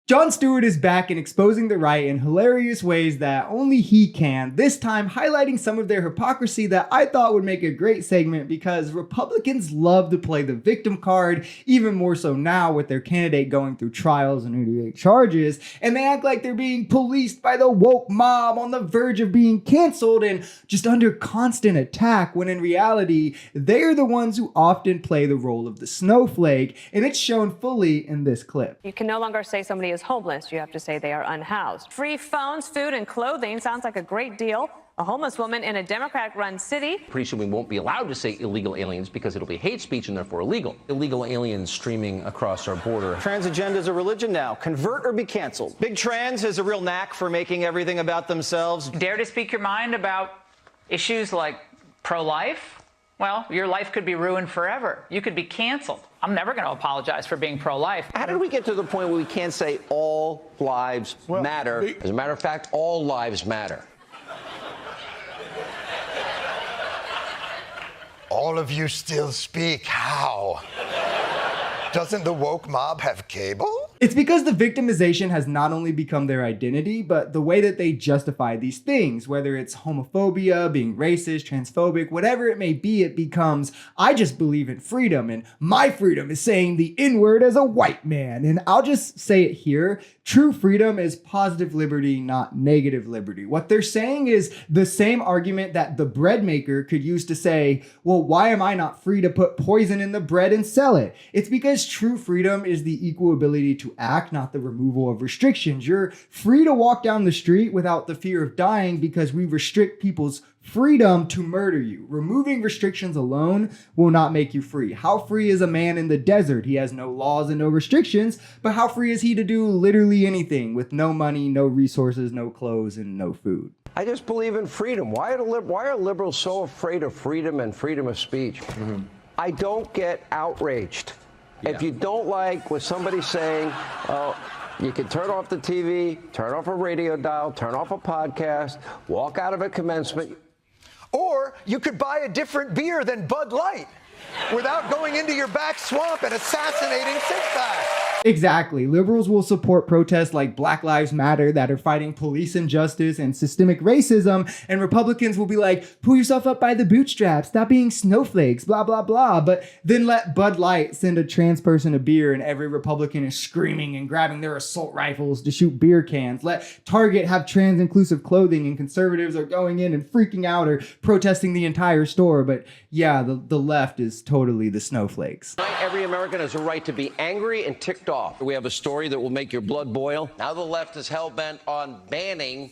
Jon Stewart is back and exposing the right in hilarious ways that only he can, this time highlighting some of their hypocrisy that I thought would make a great segment because Republicans love to play the victim card, even more so now with their candidate going through trials and 88 charges, and they act like they're being policed by the woke mob on the verge of being canceled and just under constant attack, when in reality, they're the ones who often play the role of the snowflake, and it's shown fully in this clip. You can no longer say somebody is homeless. You have to say they are unhoused. Free phones, food, and clothing sounds like a great deal. A homeless woman in a Democrat-run city. Pretty soon we won't be allowed to say illegal aliens because it'll be hate speech and therefore illegal. Illegal aliens streaming across our border. Trans agenda is a religion now. Convert or be canceled. Big Trans has a real knack for making everything about themselves. Dare to speak your mind about issues like pro-life? Well, your life could be ruined forever. You could be canceled. I'm never going to apologize for being pro-life. How did we get to the point where we can't say all lives matter? As a matter of fact, all lives matter. All of you still speak. How? Doesn't the woke mob have cable? It's because the victimization has not only become their identity, but the way that they justify these things, whether it's homophobia, being racist, transphobic, whatever it may be, it becomes, I just believe in freedom, and my freedom is saying the N-word as a white man. And I'll just say it here, true freedom is positive liberty, not negative liberty. What they're saying is the same argument that the bread maker could use to say, well, why am I not free to put poison in the bread and sell it? It's because true freedom is the equal ability to act, not the removal of restrictions. You're free to walk down the street without the fear of dying because we restrict people's freedom to murder you. Removing restrictions alone will not make you free. How free is a man in the desert? He has no laws and no restrictions, but how free is he to do literally anything with no money, no resources, no clothes, and no food? I just believe in freedom. Why are liberals so afraid of freedom and freedom of speech? I don't get outraged. Yeah. If you don't like what somebody's saying, you can turn off the TV, turn off a radio dial, turn off a podcast, walk out of a commencement. Or you could buy a different beer than Bud Light without going into your back swamp and assassinating six-packs. Exactly. Liberals will support protests like Black Lives Matter that are fighting police injustice and systemic racism, and Republicans will be like, pull yourself up by the bootstraps, stop being snowflakes, blah, blah, blah. But then let Bud Light send a trans person a beer and every Republican is screaming and grabbing their assault rifles to shoot beer cans. Let Target have trans-inclusive clothing and conservatives are going in and freaking out or protesting the entire store. But yeah, the left is totally the snowflakes. Every American has a right to be angry and ticked off. We have a story that will make your blood boil. Now the left is hell-bent on banning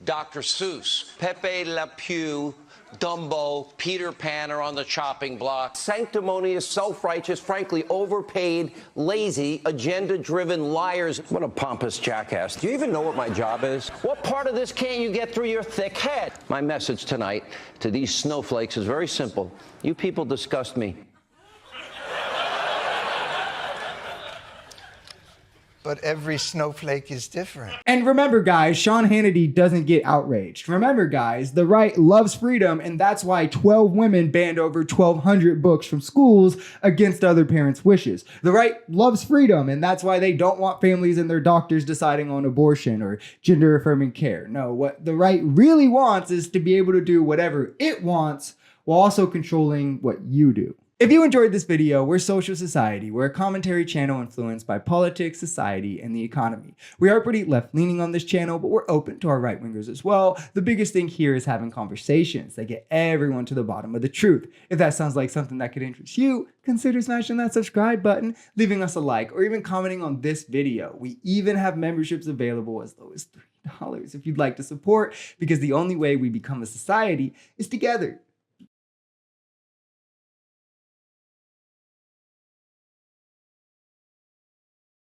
Dr. Seuss. Pepe Le Pew, Dumbo, Peter Pan are on the chopping block. Sanctimonious, self-righteous, frankly overpaid, lazy, agenda-driven liars. What a pompous jackass. Do you even know what my job is? What part of this can't you get through your thick head? My message tonight to these snowflakes is very simple. You people disgust me. But every snowflake is different. And remember, guys, Sean Hannity doesn't get outraged. Remember, guys, the right loves freedom, and that's why 12 women banned over 1,200 books from schools against other parents' wishes. The right loves freedom, and that's why they don't want families and their doctors deciding on abortion or gender-affirming care. No, what the right really wants is to be able to do whatever it wants while also controlling what you do. If you enjoyed this video, we're Social Society. We're a commentary channel influenced by politics, society, and the economy. We are pretty left-leaning on this channel, but we're open to our right-wingers as well. The biggest thing here is having conversations that get everyone to the bottom of the truth. If that sounds like something that could interest you, consider smashing that subscribe button, leaving us a like, or even commenting on this video. We even have memberships available as low as $3 if you'd like to support, because the only way we become a society is together.